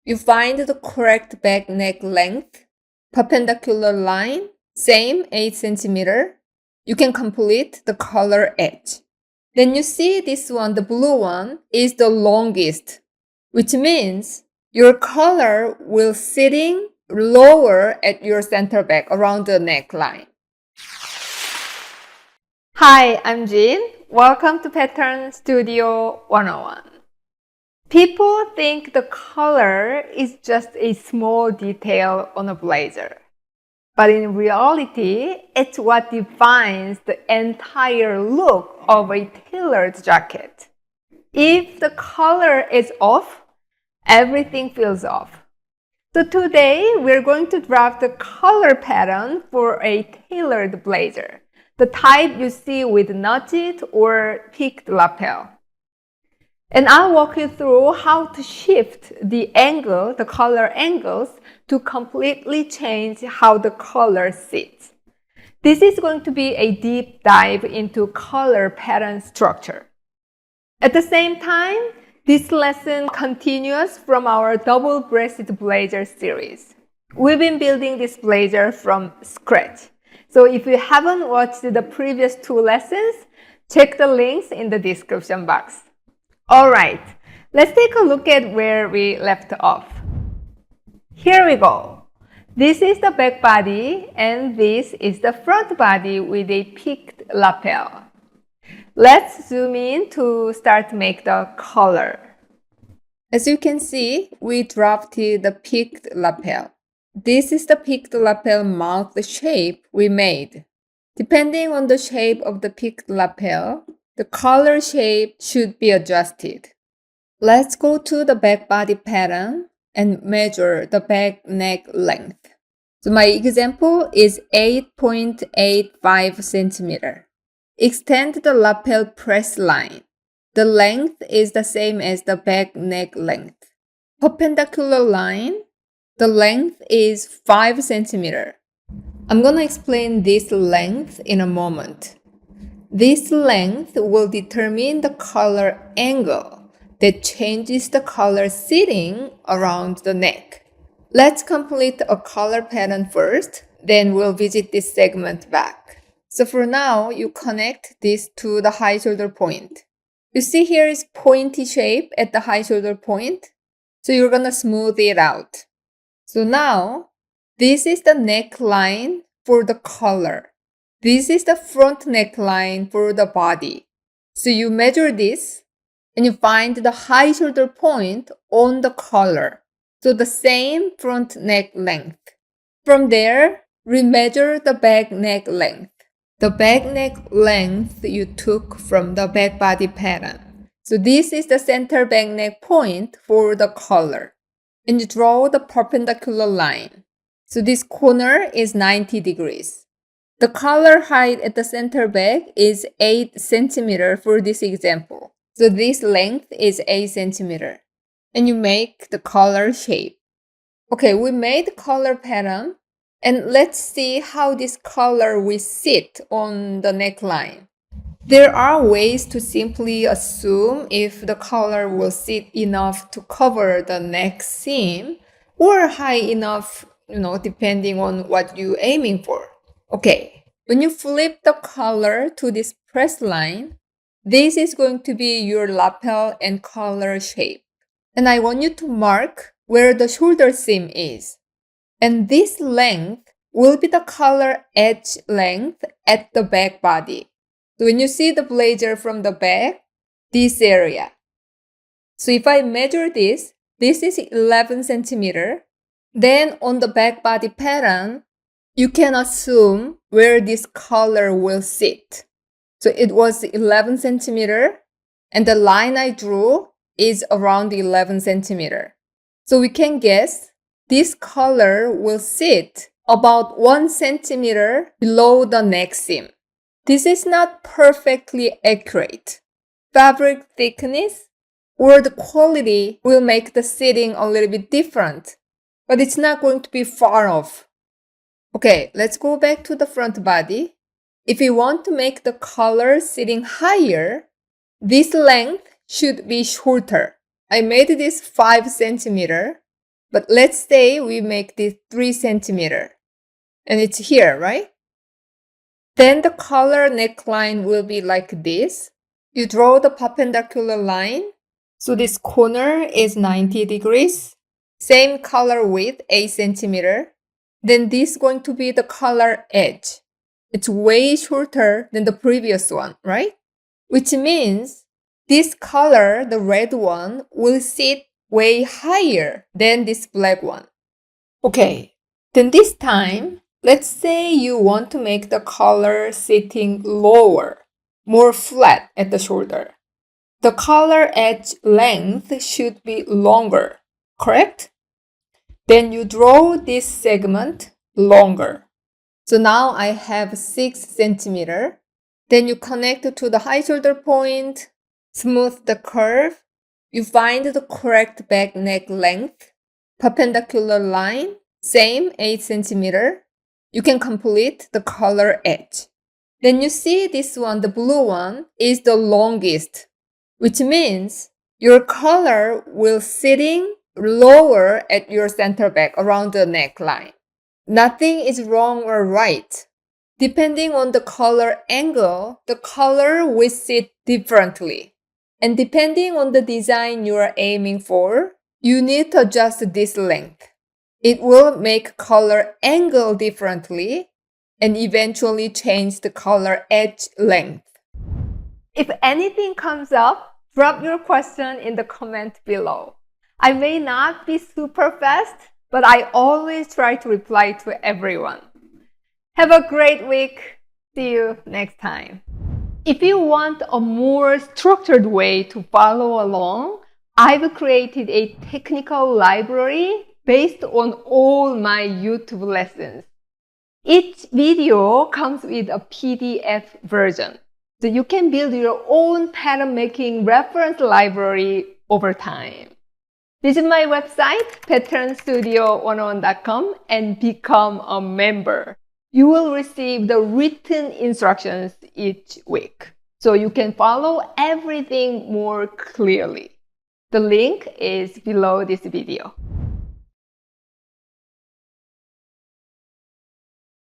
You find the correct back neck length, perpendicular line, same 8 centimeter. You can complete the collar edge. Then you see this one, the blue one, is the longest, which means your collar will sitting lower at your center back around the neckline. Hi, I'm Jin. Welcome to Pattern Studio 101. People think the color is just a small detail on a blazer. But in reality, it's what defines the entire look of a tailored jacket. If the color is off, everything feels off. So today, we're going to draft the color pattern for a tailored blazer, the type you see with notched or peaked lapel. And I'll walk you through how to shift the angle, the collar angles, to completely change how the collar sits. This is going to be a deep dive into collar pattern structure. At the same time, this lesson continues from our double-breasted blazer series. We've been building this blazer from scratch. So if you haven't watched the previous 2 lessons, check the links in the description box. Alright, let's take a look at where we left off. Here we go. This is the back body and this is the front body with a peaked lapel. Let's zoom in to start to make the collar. As you can see, we drafted the peaked lapel. This is the peaked lapel mouth shape we made. Depending on the shape of the peaked lapel, the collar shape should be adjusted. Let's go to the back body pattern and measure the back neck length. So my example is 8.85 centimeter. Extend the lapel press line. The length is the same as the back neck length. Perpendicular line, the length is 5 centimeter. I'm going to explain this length in a moment. This length will determine the collar angle that changes the collar sitting around the neck. Let's complete a collar pattern first, then we'll visit this segment back. So for now, you connect this to the high shoulder point. You see here is pointy shape at the high shoulder point. So you're gonna smooth it out. So now, this is the neckline for the collar. This is the front neckline for the body. So you measure this and you find the high shoulder point on the collar. So the same front neck length. From there, remeasure the back neck length. The back neck length you took from the back body pattern. So this is the center back neck point for the collar. And you draw the perpendicular line. So this corner is 90 degrees. The collar height at the center back is 8 centimeter for this example. So this length is 8 centimeter. And you make the collar shape. Okay, we made the collar pattern. And let's see how this collar will sit on the neckline. There are ways to simply assume if the collar will sit enough to cover the neck seam or high enough, depending on what you're aiming for. Okay, when you flip the collar to this press line, this is going to be your lapel and collar shape. And I want you to mark where the shoulder seam is. And this length will be the collar edge length at the back body. So when you see the blazer from the back, this area. So if I measure this is 11 centimeter. Then on the back body pattern, you can assume where this collar will sit. So it was 11 centimeter and the line I drew is around 11 centimeter. So we can guess this collar will sit about 1 centimeter below the neck seam. This is not perfectly accurate. Fabric thickness or the quality will make the sitting a little bit different, but it's not going to be far off. Okay, let's go back to the front body. If you want to make the collar sitting higher, this length should be shorter. I made this 5 centimeter. But let's say we make this 3 centimeter. And it's here, right? Then the collar neckline will be like this. You draw the perpendicular line. So this corner is 90 degrees. Same collar width, 8 centimeter. Then this is going to be the collar edge. It's way shorter than the previous one, right? Which means this color, the red one, will sit way higher than this black one. Okay, then this time, let's say you want to make the collar sitting lower, more flat at the shoulder. The collar edge length should be longer, correct? Then you draw this segment longer. So now I have 6 centimeter. Then you connect to the high shoulder point, smooth the curve. You find the correct back neck length, perpendicular line, same 8 centimeter. You can complete the collar edge. Then you see this one, the blue one, is the longest, which means your collar will sitting lower at your center back around the neckline. Nothing is wrong or right. Depending on the collar angle, the collar will sit differently. And depending on the design you are aiming for, you need to adjust this length. It will make collar angle differently and eventually change the collar edge length. If anything comes up, drop your question in the comment below. I may not be super fast, but I always try to reply to everyone. Have a great week. See you next time. If you want a more structured way to follow along, I've created a technical library based on all my YouTube lessons. Each video comes with a PDF version, so you can build your own pattern making reference library over time. Visit my website, patternstudio101.com, and become a member. You will receive the written instructions each week, so you can follow everything more clearly. The link is below this video.